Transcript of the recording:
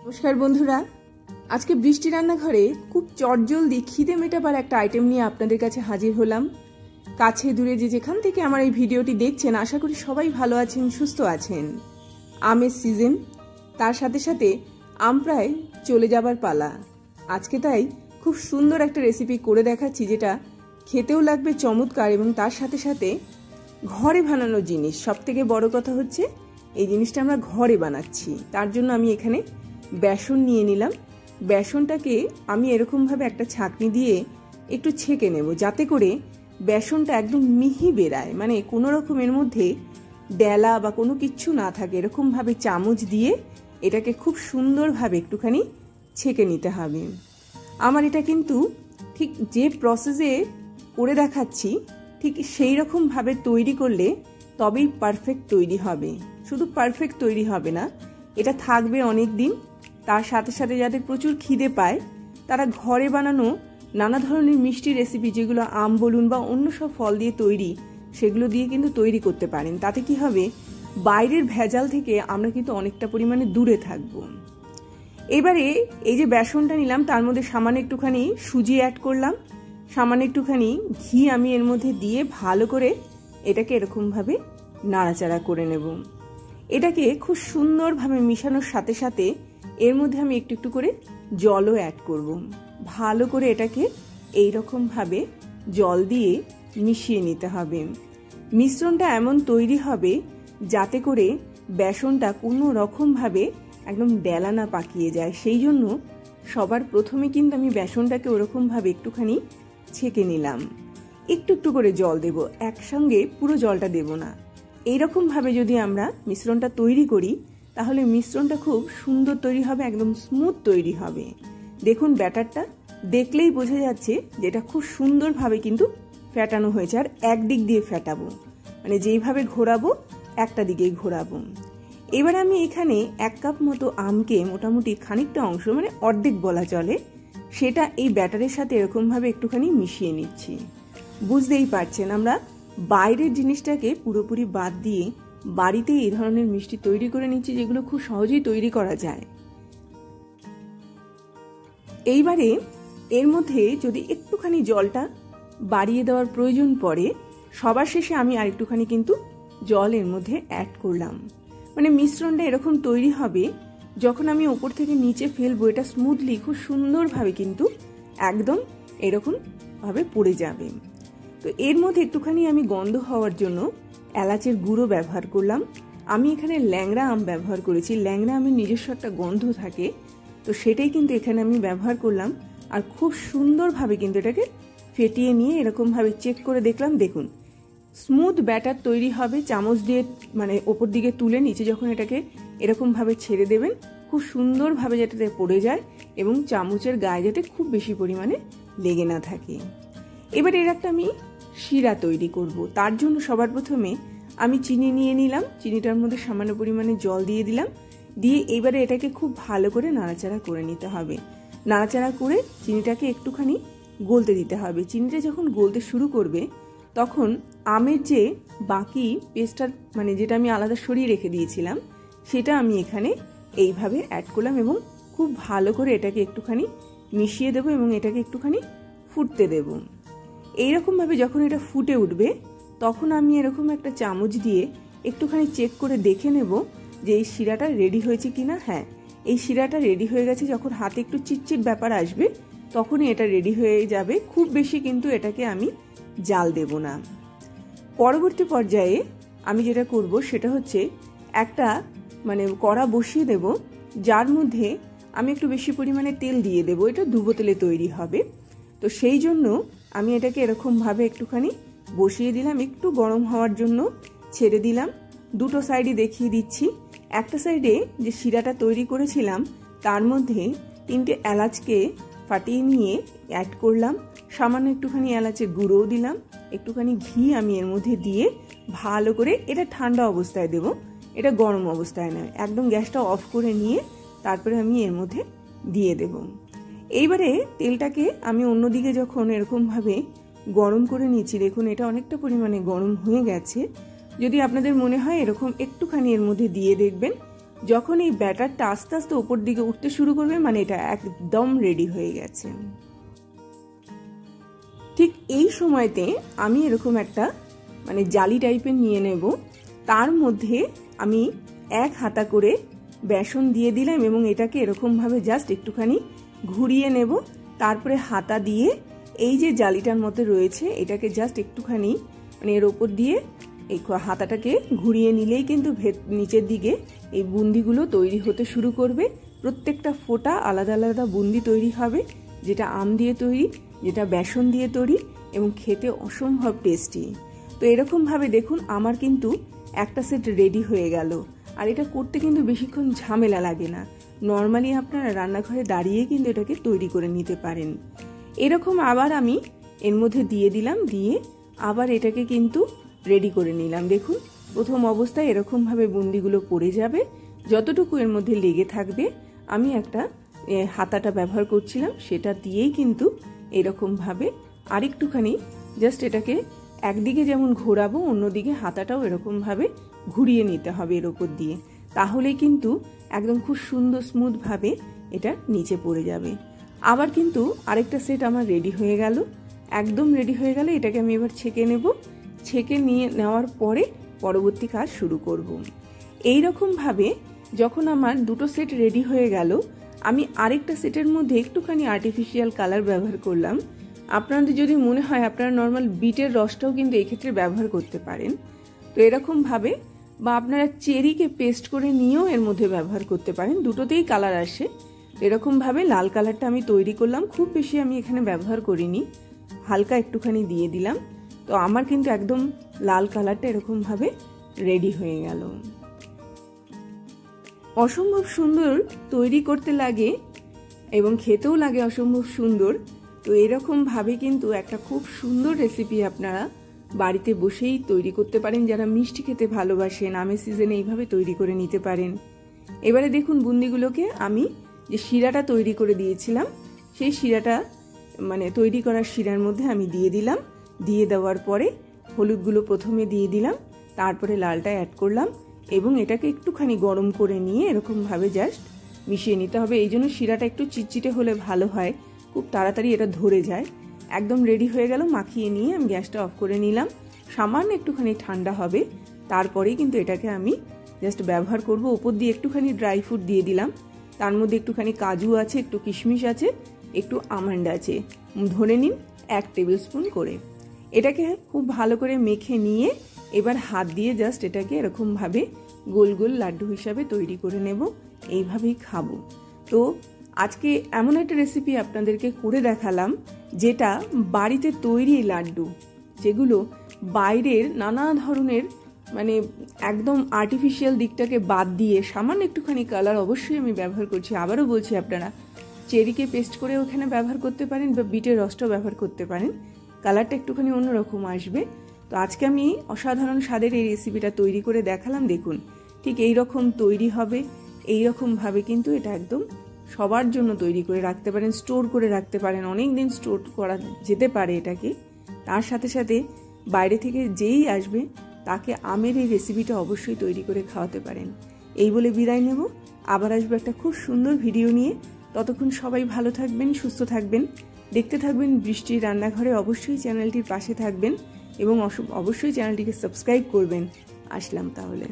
নমস্কার বন্ধুরা, আজকে বৃষ্টি রান্নাঘরে খুব চটজলদি খিদে মেটাবার একটা আইটেম নিয়ে আপনাদের কাছে হাজির হলাম। কাছে দূরে যে যেখান থেকে আমার এই ভিডিওটি দেখছেন, আশা করি সবাই ভালো আছেন, সুস্থ আছেন। আমের সিজন, তার সাথে সাথে আম প্রায় চলে যাবার পালা। আজকে তাই খুব সুন্দর একটা রেসিপি করে দেখাচ্ছি, যেটা খেতেও লাগবে চমৎকার এবং তার সাথে সাথে ঘরে বানানো জিনিস। সব থেকে বড় কথা হচ্ছে এই জিনিসটা আমরা ঘরে বানাচ্ছি। তার জন্য আমি এখানে বেসন নিয়ে নিলাম। বেসনটাকে আমি এরকমভাবে একটা ছাঁকনি দিয়ে একটু ছেঁকে নেব, যাতে করে বেসনটা একদম মিহি বেরায়, মানে কোনো রকমের মধ্যে ডেলা বা কোনো কিচ্ছু না থাকে। এরকমভাবে চামচ দিয়ে এটাকে খুব সুন্দরভাবে একটুখানি ছেঁকে নিতে হবে। আমার এটা কিন্তু ঠিক যে প্রসেসে করে দেখাচ্ছি ঠিক সেই রকমভাবে তৈরি করলে তবেই পারফেক্ট তৈরি হবে। শুধু পারফেক্ট তৈরি হবে না, এটা থাকবে অনেক দিন। তার সাথে সাথে যাদের প্রচুর খিদে পায় তারা ঘরে বানানো নানা ধরনের মিষ্টি রেসিপি, যেগুলো আম বলুন বা অন্য সব ফল দিয়ে তৈরি, সেগুলো দিয়ে কিন্তু তৈরি করতে পারেন। তাতে কি হবে, বাইরের ভেজাল থেকে আমরা কিন্তু অনেকটা পরিমাণে দূরে থাকব। এবারে এই যে বেসনটা নিলাম, তার মধ্যে সামান্য একটুখানি সুজি অ্যাড করলাম, সামান্য একটুখানি ঘি আমি এর মধ্যে দিয়ে ভালো করে এটাকে এরকমভাবে নাড়াচাড়া করে নেব। এটাকে খুব সুন্দরভাবে মিশানোর সাথে সাথে এর মধ্যে আমি একটু একটু করে জলও অ্যাড করব। ভালো করে এটাকে এইরকমভাবে জল দিয়ে মিশিয়ে নিতে হবে। মিশ্রণটা এমন তৈরি হবে যাতে করে বেসনটা কোনো রকমভাবে একদম ডেলা না পাকিয়ে যায়। সেই জন্য সবার প্রথমে কিন্তু আমি বেসনটাকে ওরকমভাবে একটুখানি ছেঁকে নিলাম। একটু একটু করে জল দেব, একসঙ্গে পুরো জলটা দেব না। এইরকমভাবে যদি আমরা মিশ্রণটা তৈরি করি তাহলে মিশ্রণটা খুব সুন্দর তৈরি হবে, একদম স্মুথ তৈরি হবে। দেখুন ব্যাটারটা দেখলেই বোঝা যাচ্ছে যেটা খুব সুন্দরভাবে কিন্তু ফেটানো হয়েছে। আর একদিক দিয়ে ফেটাবো, মানে যেইভাবে ঘোরাবো একটা দিকেই ঘোরাবো। এবার আমি এখানে 1 কাপ মতো আমকে মোটামুটি খানিকটা অংশ, মানে অর্ধেক বলা চলে, সেটা এই ব্যাটারের সাথে এরকমভাবে একটুখানি মিশিয়ে নিচ্ছি। বুঝতেই পারছেন, আমরা বাইরের জিনিসটাকে পুরোপুরি বাদ দিয়ে বাড়িতে এই ধরনের মিষ্টি তৈরি করে নিচ্ছি, যেগুলো খুব সহজেই তৈরি করা যায়। এইবারে এর মধ্যে যদি একটুখানি জলটা বাড়িয়ে দেওয়ার প্রয়োজন পড়ে, সবার শেষে আমি আরেকটুখানি কিন্তু জল এর মধ্যে অ্যাড করলাম। মানে মিশ্রণটা এরকম তৈরি হবে, যখন আমি ওপর থেকে নিচে ফেলবো এটা স্মুথলি খুব সুন্দরভাবে কিন্তু একদম এরকম ভাবে পড়ে যাবে। তো এর মধ্যে একটুখানি আমি গন্ধ হওয়ার জন্য এলাচের গুঁড়ো ব্যবহার করলাম। আমি এখানে ল্যাংড়া আম ব্যবহার করেছি। ল্যাংড়া আমের নিজস্ব একটা গন্ধ থাকে, তো সেটাই কিন্তু এখানে আমি ব্যবহার করলাম। আর খুব সুন্দরভাবে কিন্তু এটাকে ফেটিয়ে নিয়ে এরকমভাবে চেক করে দেখলাম, দেখুন স্মুথ ব্যাটার তৈরি হবে। চামচ দিয়ে মানে ওপর দিকে তুলে নিচে যখন এটাকে এরকমভাবে ছেড়ে দেবেন, খুব সুন্দরভাবে যাতে পড়ে যায় এবং চামচের গায়ে যাতে খুব বেশি পরিমাণে লেগে না থাকে। এবার এর একটা আমি শিরা তৈরি করব। তার জন্য সবার প্রথমে আমি চিনি নিয়ে নিলাম, চিনিটার মধ্যে সামান্য পরিমাণে জল দিয়ে দিলাম, দিয়ে এবারে এটাকে খুব ভালো করে নাড়াচাড়া করে নিতে হবে। নাড়াচাড়া করে চিনিটাকে একটুখানি গলতে দিতে হবে। চিনিটা যখন গলতে শুরু করবে তখন আমের যে বাকি পেস্টটা, মানে যেটা আমি আলাদা সরিয়ে রেখে দিয়েছিলাম, সেটা আমি এখানে এইভাবে অ্যাড করলাম এবং খুব ভালো করে এটাকে একটুখানি মিশিয়ে দেবো এবং এটাকে একটুখানি ফুটতে দেব। এইরকমভাবে যখন এটা ফুটে উঠবে তখন আমি এরকম একটা চামচ দিয়ে একটুখানি চেক করে দেখে নেব যে এই শিরাটা রেডি হয়েছে কিনা। হ্যাঁ, এই শিরাটা রেডি হয়ে গেছে। যখন হাতে একটু চিটচিট ব্যাপার আসবে তখনই এটা রেডি হয়ে যাবে। খুব বেশি কিন্তু এটাকে আমি জাল দেব না। পরবর্তী পর্যায়ে আমি যেটা করব সেটা হচ্ছে একটা মানে কড়া বসিয়ে দেব, যার মধ্যে আমি একটু বেশি পরিমাণে তেল দিয়ে দেব। এটা ডুবো তেলে তৈরি হবে, তো সেই জন্য আমি এটাকে এরকমভাবে একটুখানি বসিয়ে দিলাম। একটু গরম হওয়ার জন্য ছেড়ে দিলাম। দুটো সাইডই দেখিয়ে দিচ্ছি। একটা সাইডে যে শিরাটা তৈরি করেছিলাম তার মধ্যে 3টে এলাচকে ফাটিয়ে নিয়ে অ্যাড করলাম, সামান্য একটুখানি এলাচের গুঁড়োও দিলাম, একটুখানি ঘি আমি এর মধ্যে দিয়ে ভালো করে, এটা ঠান্ডা অবস্থায় দেব, এটা গরম অবস্থায় নয়, একদম গ্যাসটা অফ করে নিয়ে তারপরে আমি এর মধ্যে দিয়ে দেব। এইবারে তেলটাকে আমি অন্যদিকে যখন এরকমভাবে গরম করে নিয়েছি, দেখুন এটা অনেকটা পরিমাণে গরম হয়ে গেছে। যদি আপনাদের মনে হয় এরকম একটুখানি এর মধ্যে দিয়ে দেখবেন, যখন এই ব্যাটারটা আস্তে আস্তে উপর দিকে উঠতে শুরু করবে মানে এটা একদম রেডি হয়ে গেছে। ঠিক এই সময়তে আমি এরকম একটা মানে জালি টাইপের নিয়ে নেব, তার মধ্যে আমি 1 হাতা করে বেসন দিয়ে দিলাম এবং এটাকে এরকমভাবে জাস্ট একটুখানি ঘুরিয়ে নেব। তারপরে হাতা দিয়ে এই যে জালিটার মধ্যে রয়েছে এটাকে জাস্ট একটুখানি মানে এর ওপর দিয়ে এই হাতাটাকে ঘুরিয়ে নিলেই কিন্তু নিচের দিকে এই বুন্দিগুলো তৈরি হতে শুরু করবে। প্রত্যেকটা ফোঁটা আলাদা আলাদা বুন্দি তৈরি হবে, যেটা আম দিয়ে তৈরি, যেটা বেসন দিয়ে তৈরি এবং খেতে অসম্ভব টেস্টি। তো এরকমভাবে দেখুন আমার কিন্তু একটা সেট রেডি হয়ে গেল। আর এটা করতে কিন্তু বেশিক্ষণ ঝামেলা লাগে না, নর্মালি আপনারা রান্নাঘরে দাঁড়িয়ে কিন্তু এটাকে তৈরি করে নিতে পারেন। এরকম আবার আমি এর মধ্যে দিয়ে দিলাম, দিয়ে আবার এটাকে কিন্তু রেডি করে নিলাম। দেখুন প্রথম অবস্থায় এরকমভাবে বুন্দিগুলো পড়ে যাবে, যতটুকু এর মধ্যে লেগে থাকবে আমি একটা হাতাটা ব্যবহার করছিলাম, সেটা দিয়েই কিন্তু এরকমভাবে আরেকটুখানি জাস্ট এটাকে একদিকে যেমন ঘোরাবো অন্যদিকে হাতাটাও এরকমভাবে ঘুরিয়ে নিতে হবে এর ওপর দিয়ে, তাহলেই কিন্তু একদম খুব সুন্দর স্মুথভাবে এটা নিচে পড়ে যাবে। আবার কিন্তু আরেকটা সেট আমার রেডি হয়ে গেল, একদম রেডি হয়ে গেলে এটাকে আমি এবার ছেঁকে নেব। ছেঁকে নিয়ে নেওয়ার পরে পরবর্তী কাজ শুরু করব। এই রকমভাবে যখন আমার দুটো সেট রেডি হয়ে গেল, আমি আরেকটা সেটের মধ্যে একটুখানি আর্টিফিশিয়াল কালার ব্যবহার করলাম। আপনাদের যদি মনে হয় আপনারা নর্মাল বিটের রসটাও কিন্তু এই ক্ষেত্রে ব্যবহার করতে পারেন। তো এরকমভাবে বা আপনারা চেরিকে পেস্ট করে নিয়েও এর মধ্যে ব্যবহার করতে পারেন, দুটোতেই কালার আসে। এরকমভাবে লাল কালারটা আমি তৈরি করলাম, খুব বেশি আমি এখানে ব্যবহার করিনি, হালকা একটুখানি দিয়ে দিলাম। তো আমার কিন্তু একদম লাল কালারটা এরকমভাবে রেডি হয়ে গেল। অসম্ভব সুন্দর তৈরি করতে লাগে এবং খেতেও লাগে অসম্ভব সুন্দর। তো এরকমভাবে কিন্তু একটা খুব সুন্দর রেসিপি আপনারা বাড়িতে বসেই তৈরি করতে পারেন। যারা মিষ্টি খেতে ভালোবাসেন আমের সিজনে এইভাবে তৈরি করে নিতে পারেন। এবারে দেখুন বুন্দিগুলোকে আমি যে শিরাটা তৈরি করে দিয়েছিলাম সেই শিরাটা মানে তৈরি করার শিরার মধ্যে আমি দিয়ে দিলাম। দিয়ে দেওয়ার পরে হলুদগুলো প্রথমে দিয়ে দিলাম, তারপরে লালটা অ্যাড করলাম এবং এটাকে একটুখানি গরম করে নিয়ে এরকমভাবে জাস্ট মিশিয়ে নিতে হবে। এই জন্য শিরাটা একটু চিটচিটে হলে ভালো হয়, খুব তাড়াতাড়ি এটা ধরে যায়। একদম রেডি হয়ে গেল, মাখিয়ে নিয়ে আমি গ্যাসটা অফ করে নিলাম। সামান্য একটুখানি ঠান্ডা হবে, তারপরেই কিন্তু এটাকে আমি জাস্ট ব্যবহার করব। ওপর দিয়ে একটুখানি ড্রাই ফ্রুট দিয়ে দিলাম, তার মধ্যে একটুখানি কাজু আছে, একটু কিশমিশ আছে, একটু আমন্ড আছে, ধরে নিন 1 টেবিল স্পুন করে। এটাকে খুব ভালো করে মেখে নিয়ে এবার হাত দিয়ে জাস্ট এটাকে এরকমভাবে গোল গোল লাড্ডু হিসাবে তৈরি করে নেব, এইভাবেই খাবো। তো আজকে এমন একটা রেসিপি আপনাদেরকে করে দেখালাম যেটা বাড়িতে তৈরি লাড্ডু, যেগুলো বাইরের নানা ধরনের মানে একদম আর্টিফিশিয়াল দিকটাকে বাদ দিয়ে সামান্য একটুখানি কালার অবশ্যই আমি ব্যবহার করছি। আবারও বলছি আপনারা চেরিকে পেস্ট করে ওখানে ব্যবহার করতে পারেন বা বিটের রসটাও ব্যবহার করতে পারেন, কালারটা একটুখানি অন্যরকম আসবে। তো আজকে আমি অসাধারণ স্বাদের এই রেসিপিটা তৈরি করে দেখালাম। দেখুন ঠিক এই রকম তৈরি হবে, এই রকমভাবে কিন্তু এটা একদম সবার জন্য তৈরি করে রাখতে পারেন, স্টোর করে রাখতে পারেন, অনেক দিন স্টোর করা যেতে পারে এটাকে। তার সাথে সাথে বাইরে থেকে যেই আসবে তাকে আমের এই রেসিপিটা অবশ্যই তৈরি করে খাওয়াতে পারেন। এই বলে বিদায় নেব, আবার আসবো একটা খুব সুন্দর ভিডিও নিয়ে। ততক্ষণ সবাই ভালো থাকবেন, সুস্থ থাকবেন, দেখতে থাকবেন বৃষ্টির রান্নাঘরে। অবশ্যই চ্যানেলটির পাশে থাকবেন এবং অবশ্যই চ্যানেলটিকে সাবস্ক্রাইব করবেন। আসলাম তাহলে।